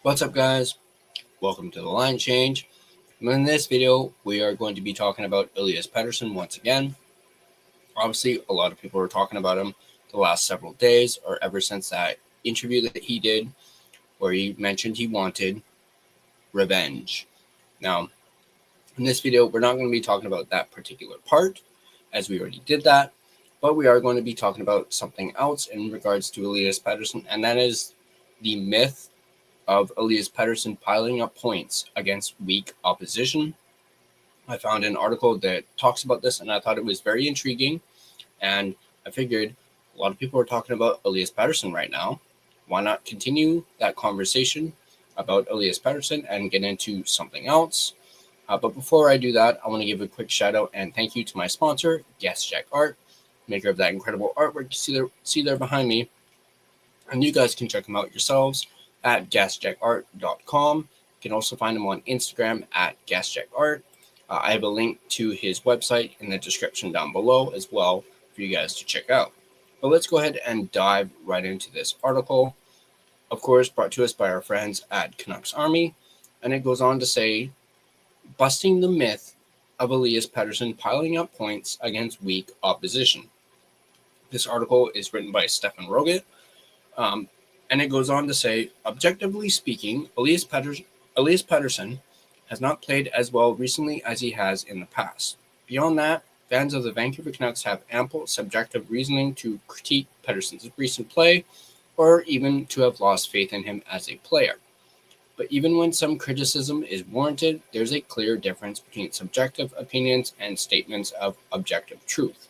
What's up, guys? Welcome to the line change. In this video, we are going to be talking about Elias Pettersson once again. Obviously, a lot of people are talking about him the last several days, or ever since that interview that he did, where he mentioned he wanted revenge. Now, in this video, we're not going to be talking about that particular part, as we already did that, but we are going to be talking about something else in regards to Elias Pettersson, and that is the myth of Elias Pettersson piling up points against weak opposition. I found an article that talks about this, and I thought it was very intriguing. And I figured a lot of people are talking about Elias Pettersson right now. Why not continue that conversation about Elias Pettersson and get into something else? But before I do that, I want to give a quick shout out and thank you to my sponsor, Gassy Jack Art, maker of that incredible artwork you see there behind me. And you guys can check them out yourselves at gassjackart.com. You can also find him on Instagram at gassjackart. I have a link to his website in the description down below as well for you guys to check out. But let's go ahead and dive right into this article. Of course, brought to us by our friends at Canucks Army. And it goes on to say, busting the myth of Elias Pettersson piling up points against weak opposition. This article is written by Stefan Roget. And it goes on to say, objectively speaking, Elias Pettersson has not played as well recently as he has in the past. Beyond that, fans of the Vancouver Canucks have ample subjective reasoning to critique Pettersson's recent play, or even to have lost faith in him as a player. But even when some criticism is warranted, there's a clear difference between subjective opinions and statements of objective truth.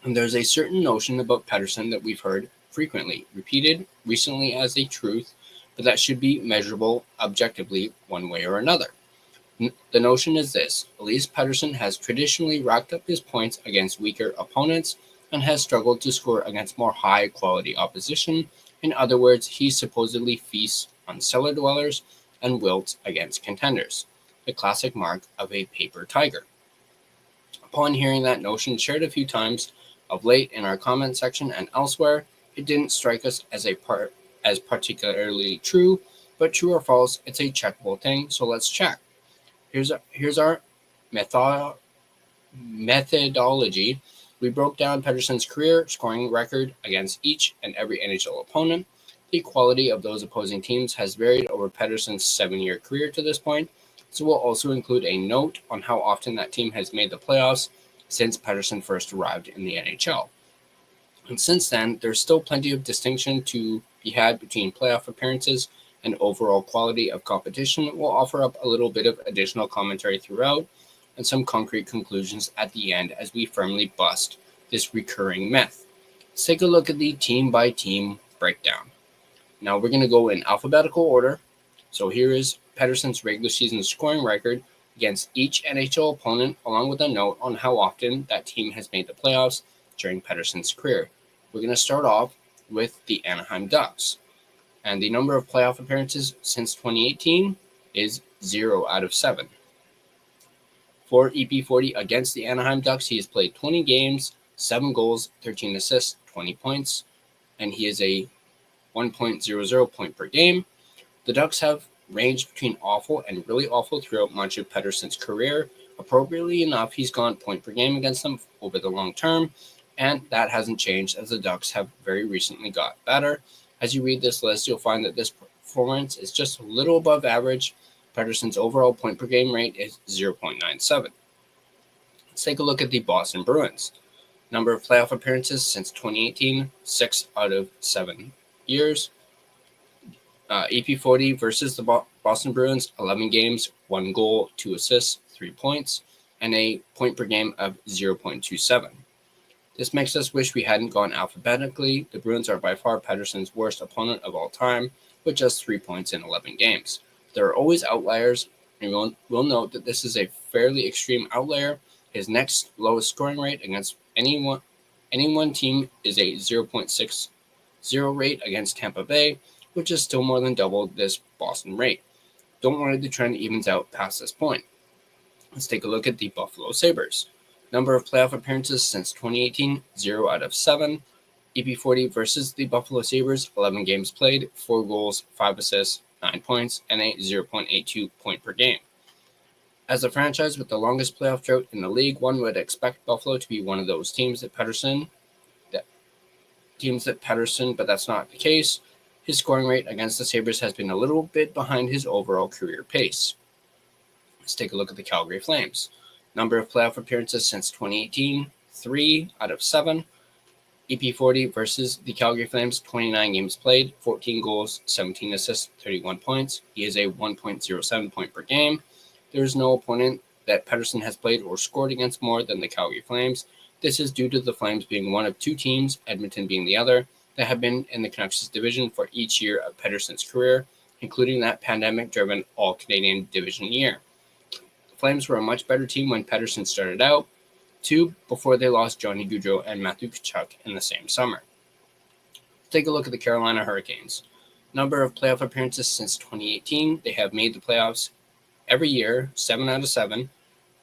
And there's a certain notion about Pettersson that we've heard frequently repeated recently as a truth, but that should be measurable objectively one way or another. The notion is this: Elias Pettersson has traditionally racked up his points against weaker opponents and has struggled to score against more high-quality opposition. In other words, he supposedly feasts on cellar dwellers and wilts against contenders, the classic mark of a paper tiger. Upon hearing that notion shared a few times of late in our comment section and elsewhere, it didn't strike us as particularly true, but true or false, it's a checkable thing, so let's check. Here's our methodology. We broke down Pettersson's career scoring record against each and every NHL opponent. The quality of those opposing teams has varied over Pettersson's 7-year career to this point, so we'll also include a note on how often that team has made the playoffs since Pettersson first arrived in the NHL. And since then, there's still plenty of distinction to be had between playoff appearances and overall quality of competition. We'll offer up a little bit of additional commentary throughout and some concrete conclusions at the end as we firmly bust this recurring myth. Let's take a look at the team-by-team breakdown. Now we're going to go in alphabetical order. So here is Pettersson's regular season scoring record against each NHL opponent, along with a note on how often that team has made the playoffs during Pettersson's career. We're going to start off with the Anaheim Ducks. And the number of playoff appearances since 2018 is 0 out of 7. For EP40 against the Anaheim Ducks, he has played 20 games, 7 goals, 13 assists, 20 points, and he is a 1.00 point per game. The Ducks have ranged between awful and really awful throughout much of Pettersson's career. Appropriately enough, he's gone point per game against them over the long term, and that hasn't changed as the Ducks have very recently got better. As you read this list, you'll find that this performance is just a little above average. Pettersson's overall point per game rate is 0.97. Let's take a look at the Boston Bruins. Number of playoff appearances since 2018, 6 out of 7 years. EP40 versus the Boston Bruins, 11 games, 1 goal, 2 assists, 3 points, and a point per game of 0.27. This makes us wish we hadn't gone alphabetically. The Bruins are by far Pettersson's worst opponent of all time, with just 3 points in 11 games. There are always outliers, and we'll note that this is a fairly extreme outlier. His next lowest scoring rate against any one team is a 0.60 rate against Tampa Bay, which is still more than double this Boston rate. Don't worry, the trend evens out past this point. Let's take a look at the Buffalo Sabres. Number of playoff appearances since 2018, 0 out of 7. EP40 versus the Buffalo Sabres, 11 games played, 4 goals, 5 assists, 9 points, and a 0.82 point per game. As a franchise with the longest playoff drought in the league, one would expect Buffalo to be one of those teams that Pettersson, but that's not the case. His scoring rate against the Sabres has been a little bit behind his overall career pace. Let's take a look at the Calgary Flames. Number of playoff appearances since 2018, 3 out of 7. EP40 versus the Calgary Flames, 29 games played, 14 goals, 17 assists, 31 points. He is a 1.07 point per game. There is no opponent that Pettersson has played or scored against more than the Calgary Flames. This is due to the Flames being one of two teams, Edmonton being the other, that have been in the Canucks division for each year of Pettersson's career, including that pandemic-driven all-Canadian division year. The Flames were a much better team when Pettersson started out, too, before they lost Johnny Gaudreau and Matthew Tkachuk in the same summer. Take a look at the Carolina Hurricanes. Number of playoff appearances since 2018. They have made the playoffs every year, 7 out of 7.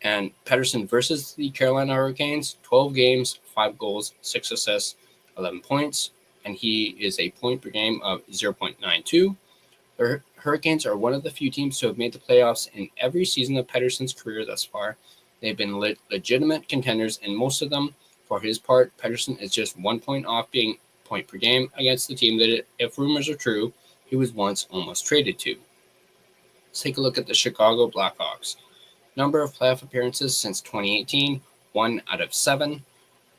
And Pettersson versus the Carolina Hurricanes, 12 games, 5 goals, 6 assists, 11 points, and he is a point per game of 0.92. The Hurricanes are one of the few teams to have made the playoffs in every season of Pettersson's career thus far. They've been legitimate contenders in most of them. For his part, Pettersson is just 1 point off being point per game against the team that, if rumors are true, he was once almost traded to. Let's take a look at the Chicago Blackhawks. Number of playoff appearances since 2018, 1 out of 7.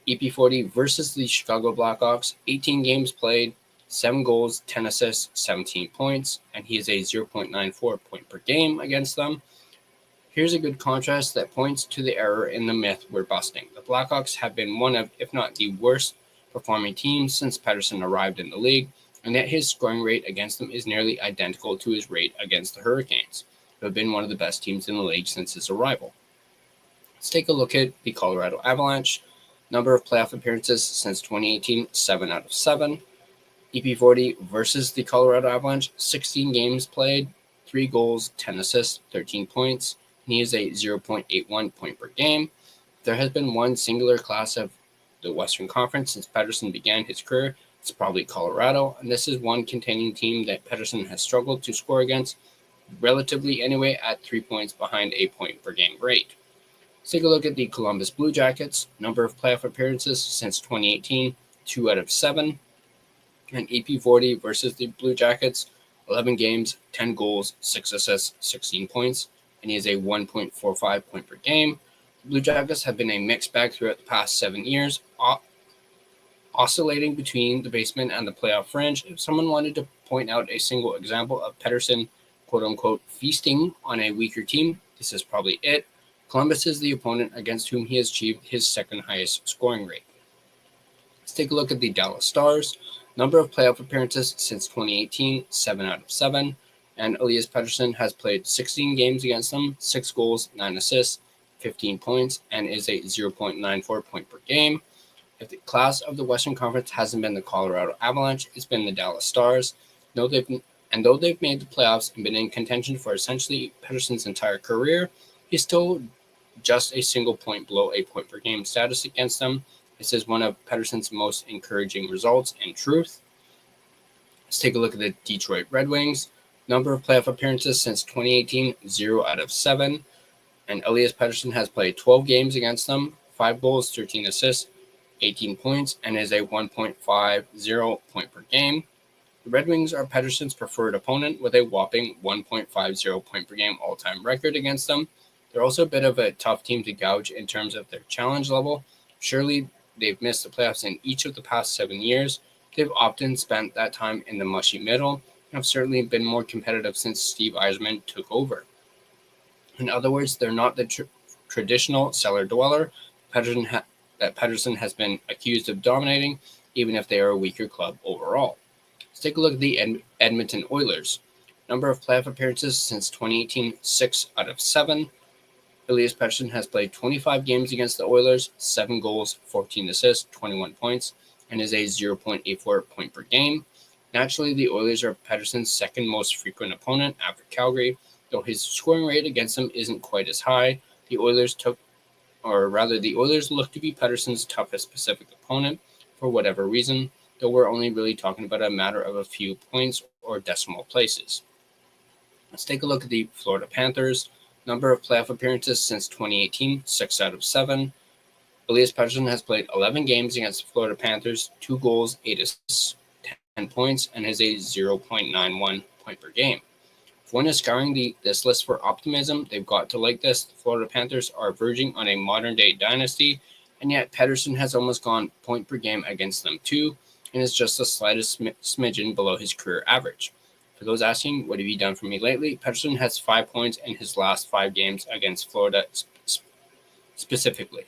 EP40 versus the Chicago Blackhawks, 18 games played, 7 goals, 10 assists, 17 points, and he is a 0.94 point per game against them. Here's a good contrast that points to the error in the myth we're busting. The Blackhawks have been one of, if not the worst, performing teams since Pettersson arrived in the league, and yet his scoring rate against them is nearly identical to his rate against the Hurricanes, who have been one of the best teams in the league since his arrival. Let's take a look at the Colorado Avalanche. Number of playoff appearances since 2018, 7 out of 7. EP40 versus the Colorado Avalanche, 16 games played, 3 goals, 10 assists, 13 points, and he is a 0.81 point per game. There has been one singular class of the Western Conference since Pettersson began his career. It's probably Colorado, and this is one contending team that Pettersson has struggled to score against, relatively anyway, at 3 points behind a point per game rate. Let's take a look at the Columbus Blue Jackets. Number of playoff appearances since 2018, 2 out of 7. And EP40 versus the Blue Jackets, 11 games, 10 goals, 6 assists, 16 points, and he is a 1.45 point per game. The Blue Jackets have been a mixed bag throughout the past 7 years, oscillating between the basement and the playoff fringe. If someone wanted to point out a single example of Pettersson, quote-unquote, feasting on a weaker team, this is probably it. Columbus is the opponent against whom he has achieved his second highest scoring rate. Let's take a look at the Dallas Stars. Number of playoff appearances since 2018, 7 out of 7. And Elias Pettersson has played 16 games against them, 6 goals, 9 assists, 15 points, and is a 0.94 point per game. If the class of the Western Conference hasn't been the Colorado Avalanche, it's been the Dallas Stars. Though they've made the playoffs and been in contention for essentially Pettersson's entire career, he's still just a single point below a point per game status against them. This is one of Pettersson's most encouraging results in truth. Let's take a look at the Detroit Red Wings. Number of playoff appearances since 2018, 0 out of 7. And Elias Pettersson has played 12 games against them, 5 goals, 13 assists, 18 points, and is a 1.50 point per game. The Red Wings are Pettersson's preferred opponent with a whopping 1.50 point per game all-time record against them. They're also a bit of a tough team to gouge in terms of their challenge level. Surely they've missed the playoffs in each of the past 7 years. They've often spent that time in the mushy middle and have certainly been more competitive since Steve Yzerman took over. In other words, they're not the traditional cellar dweller that Pettersson has been accused of dominating, even if they are a weaker club overall. Let's take a look at the Edmonton Oilers. Number of playoff appearances since 2018, 6 out of 7. Elias Pettersson has played 25 games against the Oilers, 7 goals, 14 assists, 21 points, and is a 0.84 point per game. Naturally, the Oilers are Pettersson's second most frequent opponent after Calgary. Though his scoring rate against them isn't quite as high, the Oilers look to be Pettersson's toughest Pacific opponent for whatever reason, though we're only really talking about a matter of a few points or decimal places. Let's take a look at the Florida Panthers. Number of playoff appearances since 2018, 6 out of 7. Elias Pettersson has played 11 games against the Florida Panthers, 2 goals, 8 assists, 10 points, and has a 0.91 point per game. If one is scouring this list for optimism, they've got to like this. The Florida Panthers are verging on a modern-day dynasty, and yet Pettersson has almost gone point per game against them too, and is just the slightest smidgen below his career average. For those asking, what have you done for me lately? Pettersson has 5 points in his last 5 games against Florida specifically.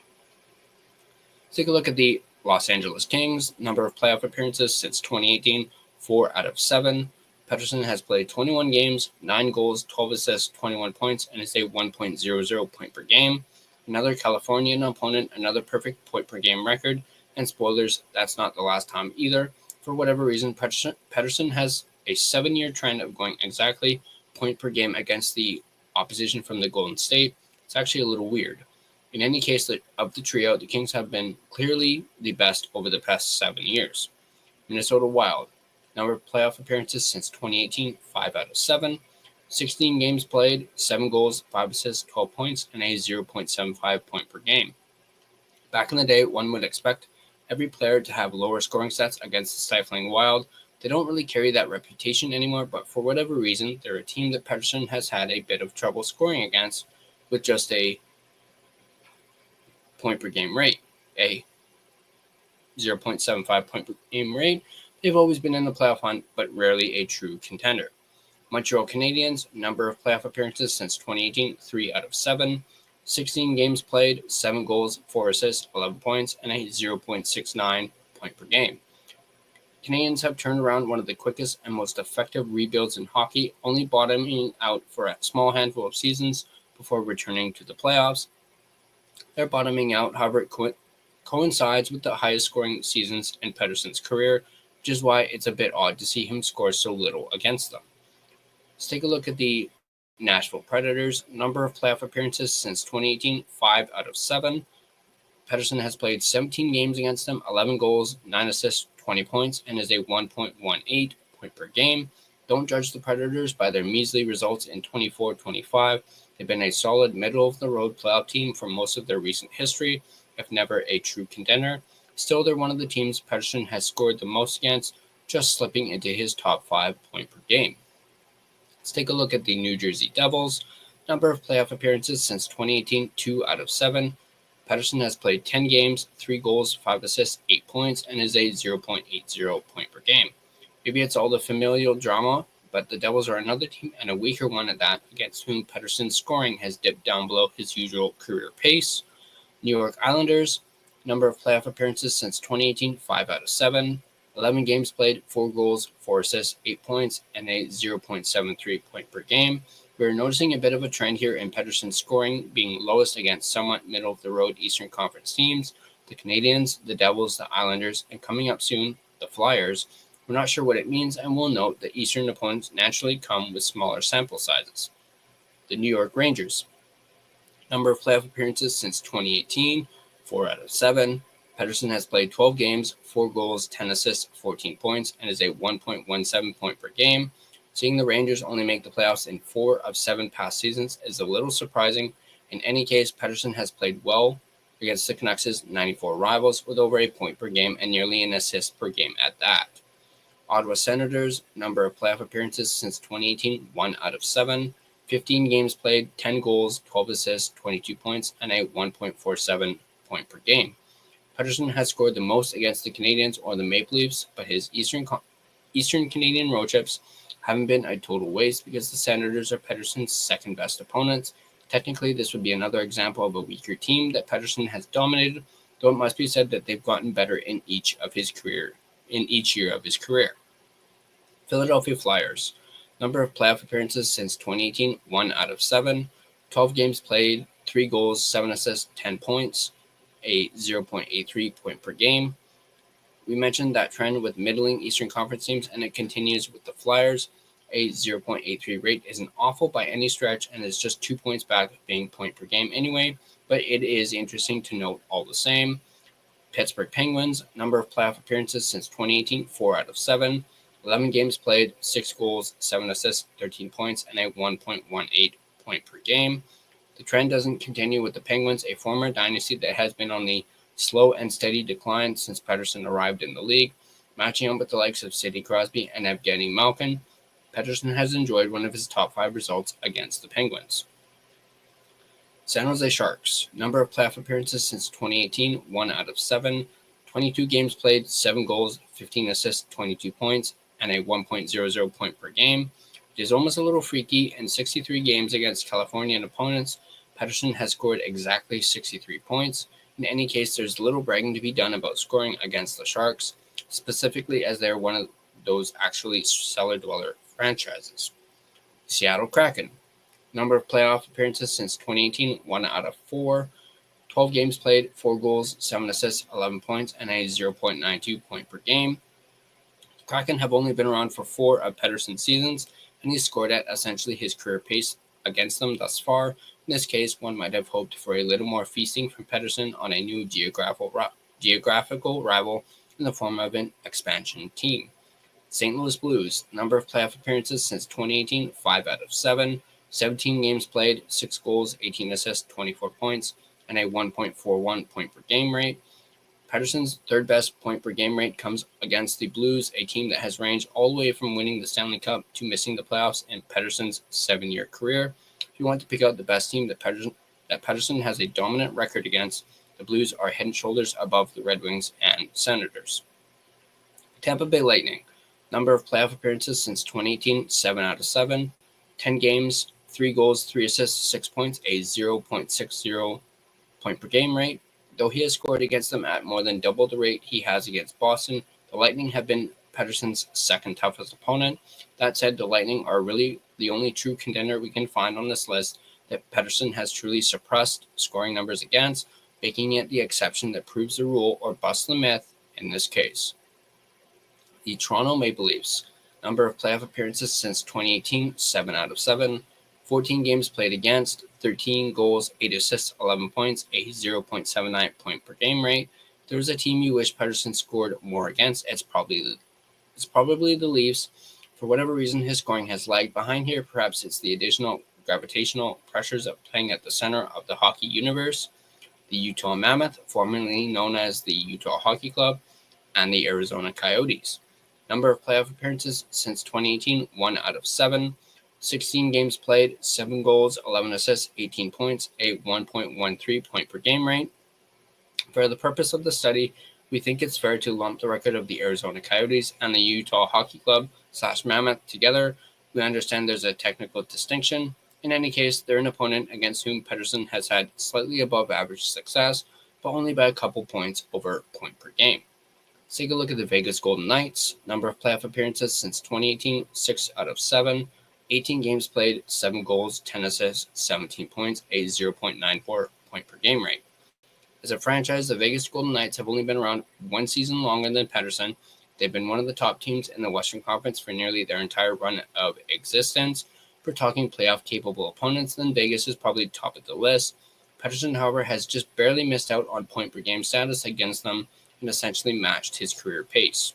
Let's take a look at the Los Angeles Kings. Number of playoff appearances since 2018, 4 out of 7. Pettersson has played 21 games, 9 goals, 12 assists, 21 points, and is a 1.00 point per game. Another Californian opponent, another perfect point per game record. And spoilers, that's not the last time either. For whatever reason, Pettersson has a 7-year trend of going exactly point per game against the opposition from the Golden State. It's actually a little weird. In any case, of the trio, the Kings have been clearly the best over the past 7 years. Minnesota Wild. Number of playoff appearances since 2018, 5 out of 7. 16 games played, 7 goals, 5 assists, 12 points, and a 0.75 point per game. Back in the day, one would expect every player to have lower scoring stats against the stifling Wild. They don't really carry that reputation anymore, but for whatever reason, they're a team that Pettersson has had a bit of trouble scoring against with just a point per game rate, a 0.75 point per game rate. They've always been in the playoff hunt, but rarely a true contender. Montreal Canadiens, number of playoff appearances since 2018, 3 out of 7. 16 games played, 7 goals, 4 assists, 11 points, and a 0.69 point per game. Canadiens have turned around one of the quickest and most effective rebuilds in hockey, only bottoming out for a small handful of seasons before returning to the playoffs. Their bottoming out, however, coincides with the highest scoring seasons in Pettersson's career, which is why it's a bit odd to see him score so little against them. Let's take a look at the Nashville Predators. Number of playoff appearances since 2018, 5 out of 7. Pettersson has played 17 games against them, 11 goals, 9 assists, 20 points, and is a 1.18 point per game. Don't judge the Predators by their measly results in 24-25. They've been a solid middle-of-the-road playoff team for most of their recent history, if never a true contender. Still, they're one of the teams Pettersson has scored the most against, just slipping into his top 5 point per game. Let's take a look at the New Jersey Devils. Number of playoff appearances since 2018, 2 out of 7. Pettersson has played 10 games, 3 goals, 5 assists, 8 points, and is a 0.80 point per game. Maybe it's all the familial drama, but the Devils are another team, and a weaker one at that, against whom Pettersson's scoring has dipped down below his usual career pace. New York Islanders, number of playoff appearances since 2018, 5 out of 7. 11 games played, 4 goals, 4 assists, 8 points, and a 0.73 point per game. We're noticing a bit of a trend here in Pettersson's scoring being lowest against somewhat middle-of-the-road Eastern Conference teams, the Canadiens, the Devils, the Islanders, and coming up soon, the Flyers. We're not sure what it means, and we'll note that Eastern opponents naturally come with smaller sample sizes. The New York Rangers. Number of playoff appearances since 2018, 4 out of 7. Pettersson has played 12 games, 4 goals, 10 assists, 14 points, and is a 1.17 point per game. Seeing the Rangers only make the playoffs in 4 of 7 past seasons is a little surprising. In any case, Pettersson has played well against the Canucks' 94 rivals with over a point per game and nearly an assist per game at that. Ottawa Senators, number of playoff appearances since 2018, 1 out of 7. 15 games played, 10 goals, 12 assists, 22 points, and a 1.47 point per game. Pettersson has scored the most against the Canadiens or the Maple Leafs, but his Eastern Canadian road trips haven't been a total waste because the Senators are Pettersson's second best opponents. Technically, this would be another example of a weaker team that Pettersson has dominated, though it must be said that they've gotten better in each year of his career. Philadelphia Flyers. Number of playoff appearances since 2018, 1 out of 7. 12 games played, 3 goals, 7 assists, 10 points, a 0.83 point per game. We mentioned that trend with middling Eastern Conference teams, and it continues with the Flyers. A 0.83 rate isn't awful by any stretch, and is just 2 points back of being point per game anyway, but it is interesting to note all the same. Pittsburgh Penguins, number of playoff appearances since 2018, 4 out of 7. 11 games played, 6 goals, 7 assists, 13 points, and a 1.18 point per game. The trend doesn't continue with the Penguins, a former dynasty that has been on the slow and steady decline since Pettersson arrived in the league. Matching up with the likes of Sidney Crosby and Evgeny Malkin, Pettersson has enjoyed one of his top 5 results against the Penguins. San Jose Sharks. Number of playoff appearances since 2018, 1 out of 7. 22 games played, 7 goals, 15 assists, 22 points, and a 1.00 point per game. It is almost a little freaky. In 63 games against Californian opponents, Pettersson has scored exactly 63 points. In any case, there's little bragging to be done about scoring against the Sharks, specifically as they're one of those actually cellar-dweller franchises. Seattle Kraken. Number of playoff appearances since 2018, 1 out of 4. 12 games played, 4 goals, 7 assists, 11 points, and a 0.92 point per game. The Kraken have only been around for 4 of Pettersson's seasons, and he's scored at essentially his career pace against them thus far. In this case, one might have hoped for a little more feasting from Pettersson on a new geographical rival in the form of an expansion team. St. Louis Blues. Number of playoff appearances since 2018, 5 out of 7. 17 games played, 6 goals, 18 assists, 24 points, and a 1.41 point per game rate. Pettersson's third best point per game rate comes against the Blues, a team that has ranged all the way from winning the Stanley Cup to missing the playoffs in Pettersson's 7-year career. If you want to pick out the best team that Pettersson has a dominant record against, the Blues are head and shoulders above the Red Wings and Senators. Tampa Bay Lightning. Number of playoff appearances since 2018, 7 out of 7. 10 games, 3 goals, 3 assists, 6 points, a 0.60 point per game rate. Though he has scored against them at more than double the rate he has against Boston, the Lightning have been Pettersson's second toughest opponent. That said, the Lightning are really the only true contender we can find on this list that Pettersson has truly suppressed scoring numbers against, making it the exception that proves the rule or busts the myth in this case. The Toronto Maple Leafs. Number of playoff appearances since 2018, 7 out of 7. 14 games played against, 13 goals, 8 assists, 11 points, a 0.79 point per game rate. If there was a team you wish Pettersson scored more against, it's probably the Leafs. For whatever reason, his scoring has lagged behind here. Perhaps it's the additional gravitational pressures of playing at the center of the hockey universe. The Utah Mammoth, formerly known as the Utah Hockey Club, and the Arizona Coyotes. Number of playoff appearances since 2018, 1 out of 7. 16 games played, 7 goals, 11 assists, 18 points, a 1.13 point per game rate. For the purpose of the study, we think it's fair to lump the record of the Arizona Coyotes and the Utah Hockey Club / Mammoth together. We understand there's a technical distinction. In any case, they're an opponent against whom Pettersson has had slightly above average success, but only by a couple points over point per game. Let's take a look at the Vegas Golden Knights. Number of playoff appearances since 2018, 6 out of 7. 18 games played, 7 goals, 10 assists, 17 points, a 0.94 point per game rate. As a franchise, the Vegas Golden Knights have only been around 1 season longer than Pettersson. They've been one of the top teams in the Western Conference for nearly their entire run of existence. If we're talking playoff-capable opponents, then Vegas is probably top of the list. Pettersson, however, has just barely missed out on point-per-game status against them and essentially matched his career pace.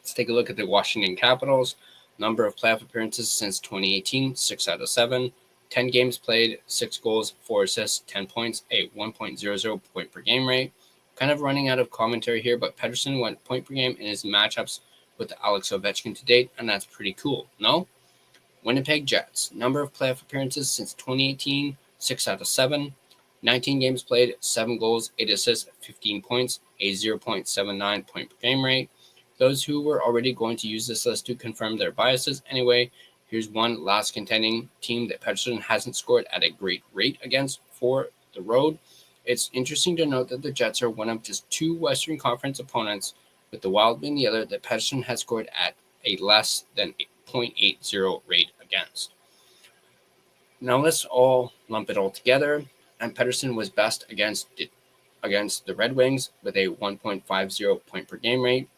Let's take a look at the Washington Capitals. Number of playoff appearances since 2018, 6 out of 7. 10 games played, 6 goals, 4 assists, 10 points, a 1.00 point per game rate. Kind of running out of commentary here, but Pettersson went point per game in his matchups with Alex Ovechkin to date, and that's pretty cool, no? Winnipeg Jets. Number of playoff appearances since 2018, 6 out of 7. 19 games played, 7 goals, 8 assists, 15 points, a 0.79 point per game rate. Those who were already going to use this list to confirm their biases anyway, here's one last contending team that Pettersson hasn't scored at a great rate against for the road. It's interesting to note that the Jets are one of just 2 Western Conference opponents, with the Wild being the other, that Pettersson has scored at a less than 0.80 rate against. Now let's all lump it all together, and Pettersson was best against the Red Wings with a 1.50 point per game rate.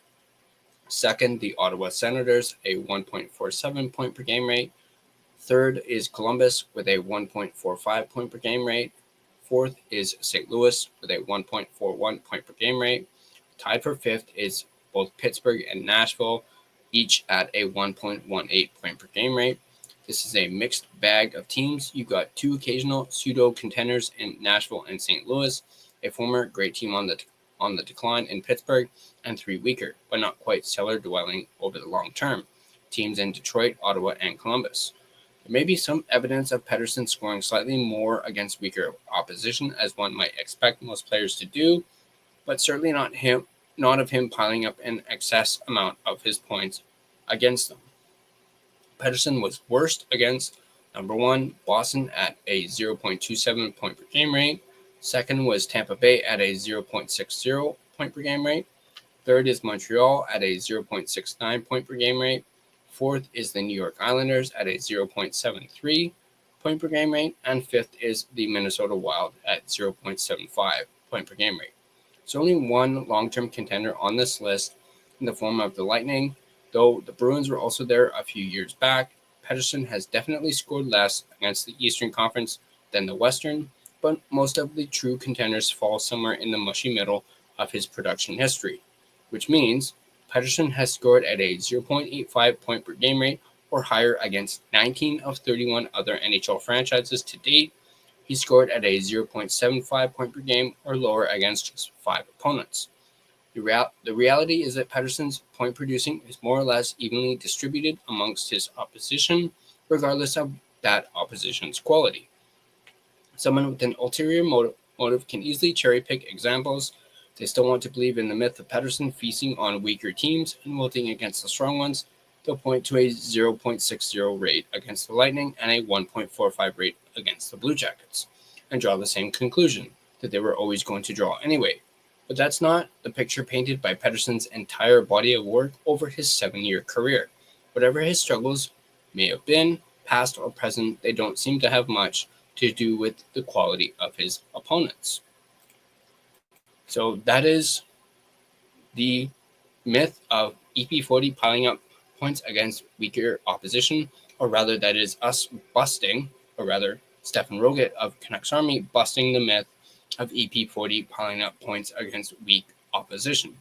Second, the Ottawa Senators, a 1.47 point per game rate. Third is Columbus with a 1.45 point per game rate. Fourth is St. Louis with a 1.41 point per game rate. Tied for fifth is both Pittsburgh and Nashville each at a 1.18 point per game rate. This is a mixed bag of teams. You've got two occasional pseudo contenders in Nashville and St. Louis, a former great team on the decline in Pittsburgh, and three weaker, but not quite cellar dwelling over the long term, teams in Detroit, Ottawa, and Columbus. There may be some evidence of Pettersson scoring slightly more against weaker opposition, as one might expect most players to do, but certainly not of him piling up an excess amount of his points against them. Pettersson was worst against number one, Boston at a 0.27 point per game rate. Second was Tampa Bay at a 0.60 point per game rate. Third is Montreal at a 0.69 point per game rate. Fourth is the New York Islanders at a 0.73 point per game rate. And fifth is the Minnesota Wild at 0.75 point per game rate. There's only one long-term contender on this list in the form of the Lightning. Though the Bruins were also there a few years back, Pettersson has definitely scored less against the Eastern Conference than the Western, but most of the true contenders fall somewhere in the mushy middle of his production history, which means Pettersson has scored at a 0.85 point per game rate or higher against 19 of 31 other NHL franchises to date. He scored at a 0.75 point per game or lower against just 5 opponents. The reality is that Pettersson's point producing is more or less evenly distributed amongst his opposition, regardless of that opposition's quality. Someone with an ulterior motive can easily cherry-pick examples. They still want to believe in the myth of Pettersson feasting on weaker teams and wilting against the strong ones. They'll point to a 0.60 rate against the Lightning and a 1.45 rate against the Blue Jackets, and draw the same conclusion, that they were always going to draw anyway. But that's not the picture painted by Pettersson's entire body of work over his 7-year career. Whatever his struggles may have been, past or present, they don't seem to have much to do with the quality of his opponents. So that is the myth of EP40 piling up points against weaker opposition, or rather that is us busting, or rather Stefan Roget of Canucks Army busting the myth of EP40 piling up points against weak opposition.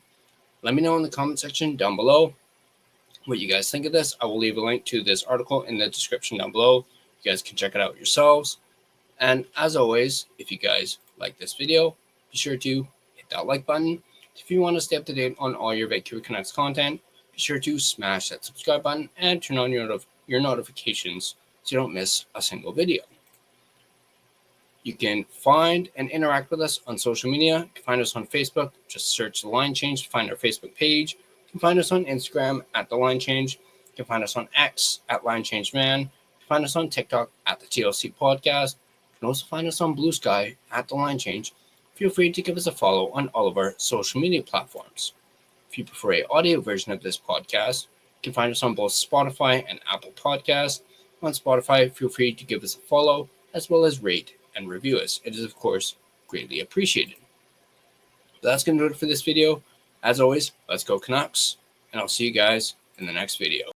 Let me know in the comment section down below what you guys think of this. I will leave a link to this article in the description down below. You guys can check it out yourselves. And as always, if you guys like this video, be sure to hit that like button. If you want to stay up to date on all your Vancouver Canucks content, be sure to smash that subscribe button and turn on your notifications so you don't miss a single video. You can find and interact with us on social media. You can find us on Facebook. Just search The Line Change to find our Facebook page. You can find us on Instagram at The Line Change. You can find us on X at Line Change Man. You can find us on TikTok at the TLC Podcast. You can also find us on Blue Sky at The Line Change. Feel free to give us a follow on all of our social media platforms. If you prefer an audio version of this podcast, you can find us on both Spotify and Apple Podcasts. On Spotify, feel free to give us a follow as well as rate and review us. It is, of course, greatly appreciated. But that's going to do it for this video. As always, let's go Canucks, and I'll see you guys in the next video.